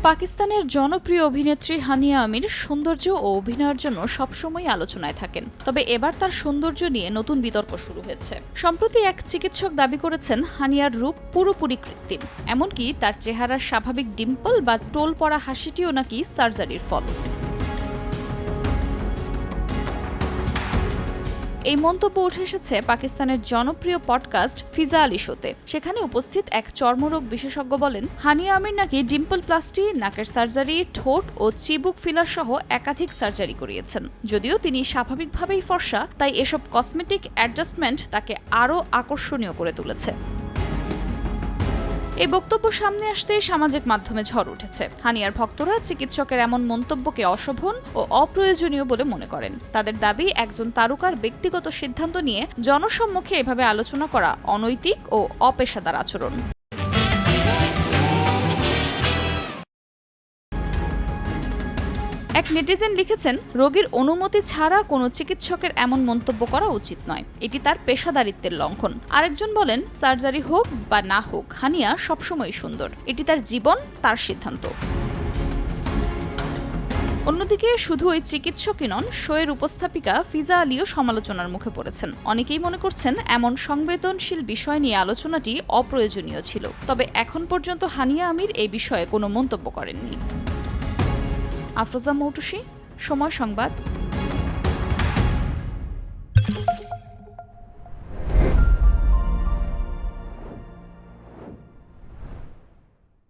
পাকিস্তানের জনপ্রিয় অভিনেত্রী হানিয়া আমির সৌন্দর্য ও অভিনয়ের জন্য সবসময় আলোচনায় থাকেন। তবে এবার তার সৌন্দর্য নিয়ে নতুন বিতর্ক শুরু হয়েছে। সম্প্রতি এক চিকিৎসক দাবি করেছেন হানিয়ার রূপ পুরোপুরি কৃত্রিম, এমনকি তার চেহারার স্বাভাবিক ডিম্পল বা টোল পড়া হাসিটিও নাকি সার্জারির ফল। এই মন্তব্য উঠে এসেছে পাকিস্তানের জনপ্রিয় পডকাস্ট ফিজা আলী শোতে। সেখানে উপস্থিত এক চর্মরোগ বিশেষজ্ঞ বলেন, হানিয়া আমির নাকি ডিম্পল প্লাস্টি, নাকের সার্জারি, ঠোঁট ও চিবুক ফিলার সহ একাধিক সার্জারি করিয়েছেন। যদিও তিনি স্বাভাবিকভাবেই ফর্সা, তাই এসব কসমেটিক অ্যাডজাস্টমেন্ট তাকে আরও আকর্ষণীয় করে তুলেছে। এই বক্তব্য সামনে আসতেই সামাজিক মাধ্যমে ঝড় উঠেছে। হানিয়ার ভক্তরা চিকিৎসকের এমন মন্তব্যকে অশোভন ও অপ্রয়োজনীয় বলে মনে করেন। তাদের দাবি, একজন তারকার ব্যক্তিগত সিদ্ধান্ত নিয়ে জনসম্মুখে এভাবে আলোচনা করা অনৈতিক ও অপেশাদার আচরণ। এক নেটিজেন লিখেছেন, রোগীর অনুমতি ছাড়া কোনো চিকিৎসকের এমন মন্তব্য করা উচিত নয়, এটি তার পেশাদারিত্বের লঙ্ঘন। আরেকজন বলেন, সার্জারি হোক বা না হোক, হানিয়া সবসময় সুন্দর, এটি তার জীবন, তার সিদ্ধান্ত। অন্যদিকে শুধু ওই চিকিৎসকই নন, শোয়ের উপস্থাপিকা ফিজা আলীও সমালোচনার মুখে পড়েছেন। অনেকেই মনে করছেন এমন সংবেদনশীল বিষয় নিয়ে আলোচনাটি অপ্রয়োজনীয় ছিল। তবে এখন পর্যন্ত হানিয়া আমির এই বিষয়ে কোনো মন্তব্য করেননি। আফরোজা মৌটুসী, সময় সংবাদ।